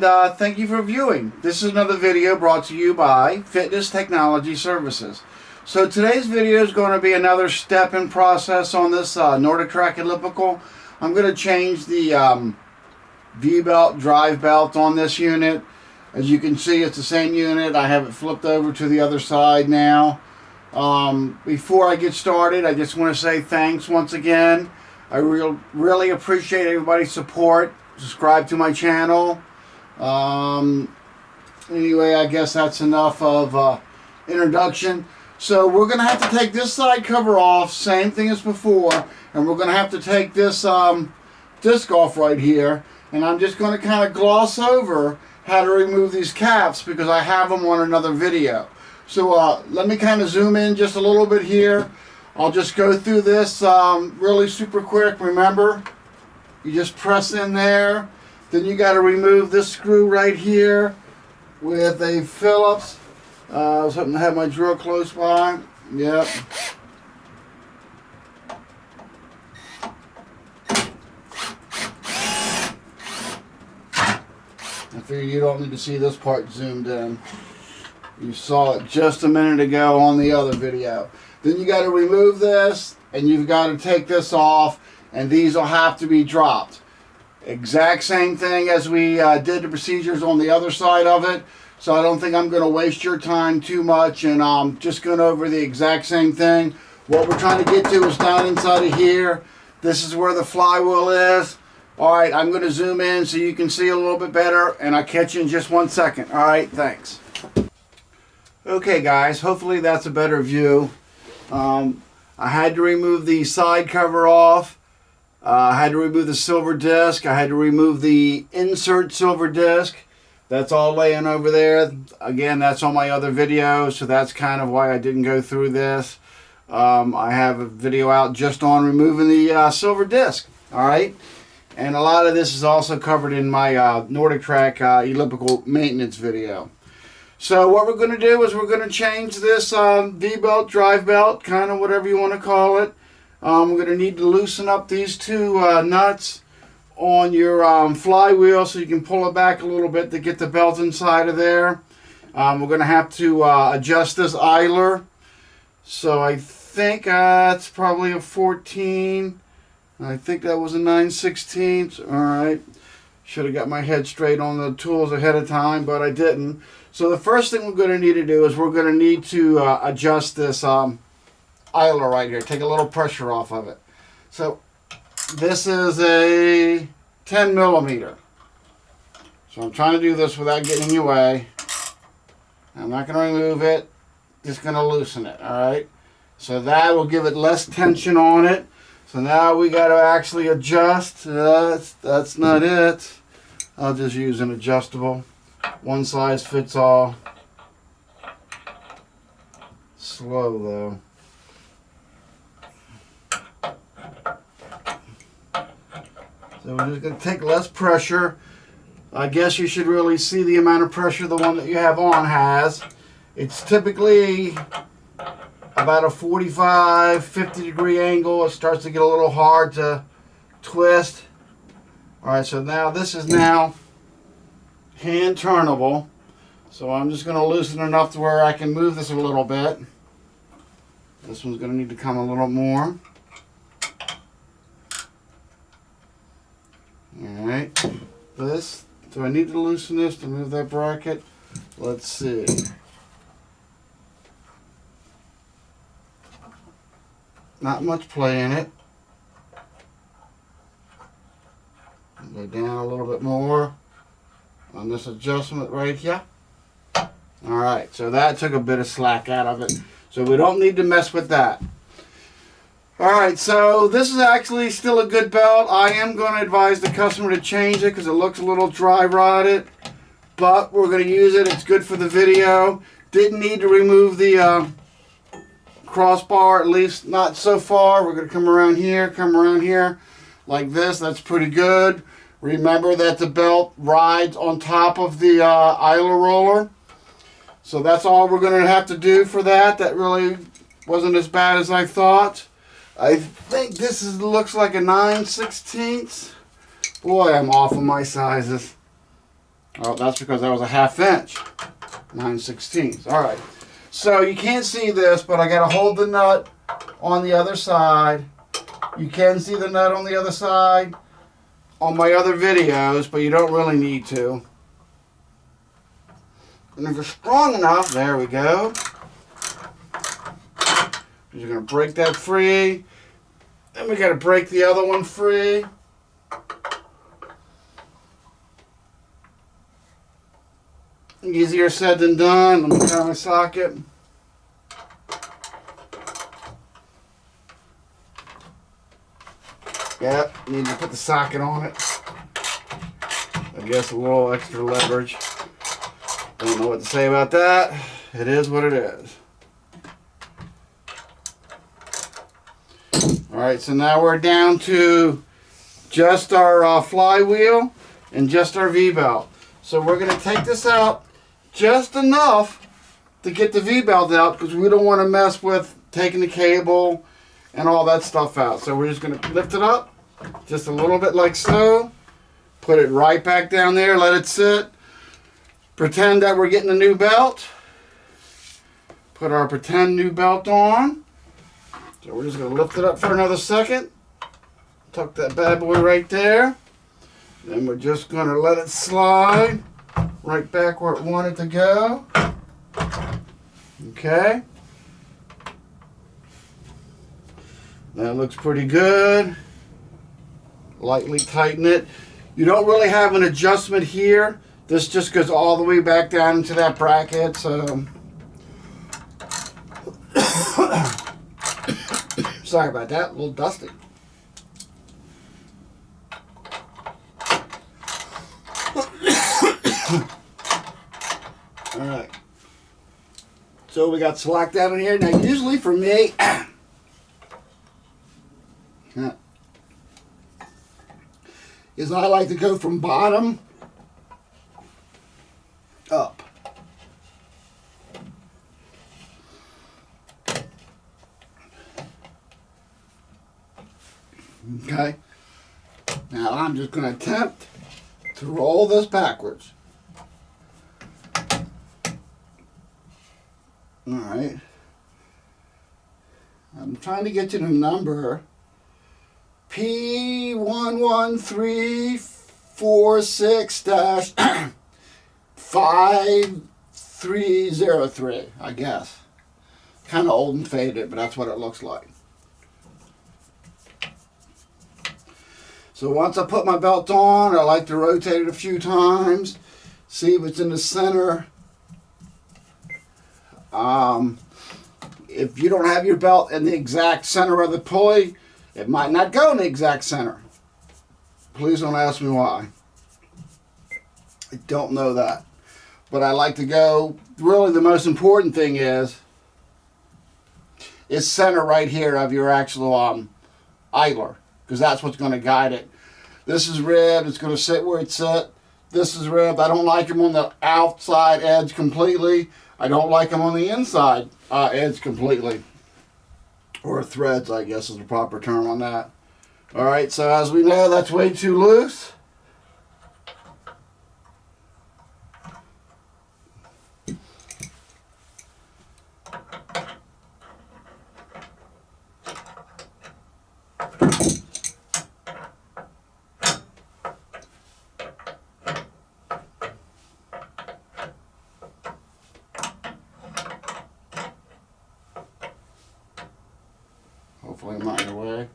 and thank you for viewing. This is another video brought to you by Fitness Technology Services. So today's video is going to be another step in process on this Nordictrack Elliptical. I'm going to change the V-belt, drive belt on this unit. As you can see, it's the same unit. I have it flipped over to the other side now. Before I get started, I just want to say thanks once again. I really appreciate everybody's support. Subscribe to my channel. Anyway, I guess that's enough of introduction. So we're going to have to take this side cover off, same thing as before, and we're going to have to take this disc off right here, and I'm just going to kind of gloss over how to remove these caps because I have them on another video. So let me kind of zoom in just a little bit here. I'll just go through this really super quick. Remember, you just press in there, then you got to remove this screw right here with a Phillips. I was hoping to have my drill close by. Yep. I figure you don't need to see this part zoomed in. You saw it just a minute ago on the other video. Then you got to remove this, and you've got to take this off, and these will have to be dropped. Exact same thing as we did the procedures on the other side of it. So I don't think I'm going to waste your time too much, and I'm just going over the exact same thing. What we're trying to get to is down inside of here. This is where the flywheel is. Alright, I'm going to zoom in so you can see a little bit better, and I'll catch you in just 1 second. Alright, thanks. Okay guys, hopefully that's a better view. I had to remove the side cover off. I had to remove the silver disc. I had to remove the insert silver disc. That's all laying over there. Again, that's on my other video, so that's kind of why I didn't go through this. I have a video out just on removing the silver disc. Alright, and a lot of this is also covered in my Nordictrack elliptical maintenance video. So what we're going to do is we're going to change this V-belt, drive belt, kind of whatever you want to call it. We're going to need to loosen up these two nuts on your flywheel so you can pull it back a little bit to get the belt inside of there. We're going to have to adjust this idler. So I think it's probably a 14. I think that was a 9/16. Alright. Should have got my head straight on the tools ahead of time, but I didn't. So the first thing we're going to need to do is we're going to need to adjust this idler right here. Take a little pressure off of it. So this is a 10 millimeter. So I'm trying to do this without getting in your way. I'm not going to remove it. Just going to loosen it. Alright. So that will give it less tension on it. So now we got to actually adjust. That's not it. I'll just use an adjustable. One size fits all. Slow though. So we're just going to take less pressure. I guess you should really see the amount of pressure the one that you have on has. It's typically about a 45, 50 degree angle. It starts to get a little hard to twist. Alright, so now this is now hand turnable. So I'm just going to loosen enough to where I can move this a little bit. This one's going to need to come a little more. Alright, this, do I need to loosen this to move that bracket? Let's see. Not much play in it. Go down a little bit more on this adjustment right here. Alright, so that took a bit of slack out of it. So we don't need to mess with that. Alright, so this is actually still a good belt. I am going to advise the customer to change it because it looks a little dry rotted. But we're going to use it. It's good for the video. Didn't need to remove the crossbar, at least not so far. We're going to come around here like this. That's pretty good. Remember that the belt rides on top of the idler roller. So that's all we're going to have to do for that. That really wasn't as bad as I thought. I think this looks like a 9/16. Boy, I'm off of my sizes. Oh, that's because that was a 1/2 inch. 9/16. All right. So you can't see this, but I got to hold the nut on the other side. You can see the nut on the other side on my other videos, but you don't really need to. And if you're strong enough, there we go. You're going to break that free. Then we got to break the other one free. Easier said than done. Let me try my socket. Yep, need to put the socket on it. I guess a little extra leverage. Don't know what to say about that. It is what it is. Alright, so now we're down to just our flywheel and just our V-belt. So we're going to take this out just enough to get the V-belt out because we don't want to mess with taking the cable and all that stuff out. So we're just going to lift it up just a little bit like so. Put it right back down there, let it sit. Pretend that we're getting a new belt. Put our pretend new belt on. So we're just going to lift it up for another second. Tuck that bad boy right there. Then we're just going to let it slide right back where it wanted to go. Okay. That looks pretty good. Lightly tighten it. You don't really have an adjustment here. This just goes all the way back down into that bracket. So sorry about that, a little dusty. All right. So we got slack down in here. Now usually for me, is I like to go from bottom up. Okay. Now I'm just going to attempt to roll this backwards. All right. I'm trying to get you the number P11346-5303, I guess. Kind of old and faded, but that's what it looks like. So once I put my belt on, I like to rotate it a few times, see if it's in the center. If you don't have your belt in the exact center of the pulley, it might not go in the exact center. Please don't ask me why. I don't know that. But I like to go, really the most important thing is center right here of your actual idler, because that's what's going to guide it. This is ribbed, it's going to sit where it's set. This is ribbed. I don't like them on the outside edge completely. I don't like them on the inside edge completely. Or threads, I guess is the proper term on that. Alright, so as we know, that's way too loose. Hopefully I'm not in your way.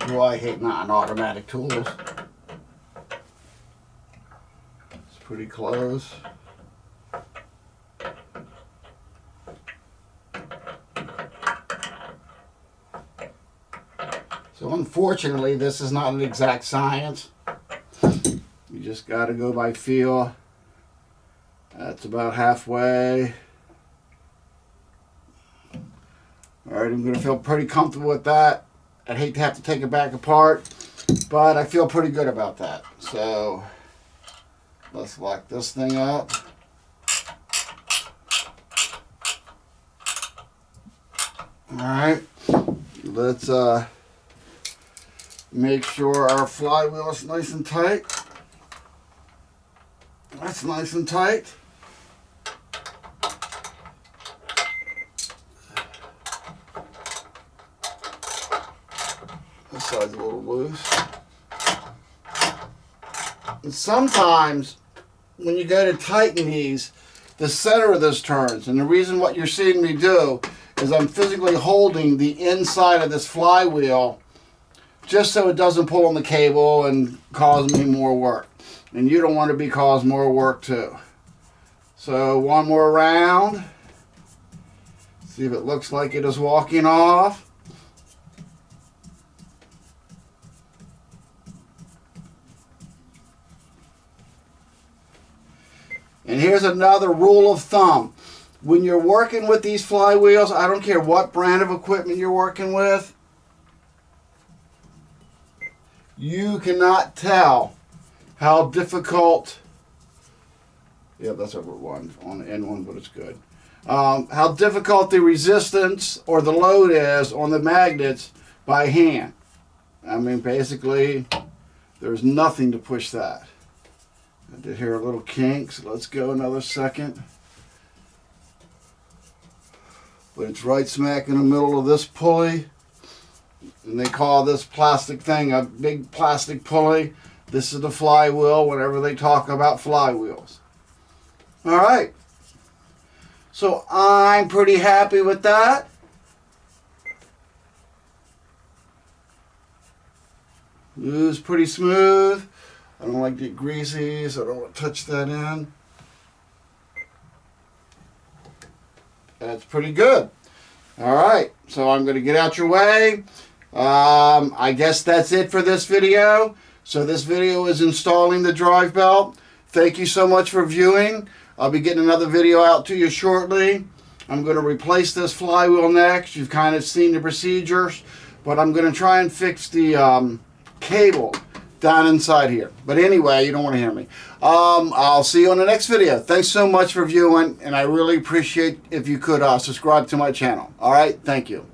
Well, I hate not automatic tools. It's pretty close. So unfortunately, this is not an exact science. You just got to go by feel. That's about halfway. Alright, I'm going to feel pretty comfortable with that. I'd hate to have to take it back apart, but I feel pretty good about that. So let's lock this thing up. Alright, let's make sure our flywheel is nice and tight. That's nice and tight. This side's a little loose. And sometimes when you go to tighten these, the center of this turns. And the reason what you're seeing me do is I'm physically holding the inside of this flywheel just so it doesn't pull on the cable and cause me more work. And you don't want to be caused more work too. So one more round. See if it looks like it is walking off. And here's another rule of thumb. When you're working with these flywheels, I don't care what brand of equipment you're working with, you cannot tell how difficult, yeah, that's over one on the end one, but it's good. How difficult the resistance or the load is on the magnets by hand. I mean, basically, there's nothing to push that. I did hear a little kink, so let's go another second. But it's right smack in the middle of this pulley. And they call this plastic thing a big plastic pulley. This is the flywheel whenever they talk about flywheels. Alright. So I'm pretty happy with that. It was pretty smooth. I don't like to get greasy, so I don't want to touch that in. That's pretty good. Alright, so I'm going to get out your way. I guess that's it for this video. So this video is installing the drive belt. Thank you so much for viewing. I'll be getting another video out to you shortly. I'm going to replace this flywheel next. You've kind of seen the procedures, but I'm going to try and fix the cable down inside here. But anyway, you don't want to hear me. I'll see you on the next video. Thanks so much for viewing, and I really appreciate if you could subscribe to my channel. All right, thank you.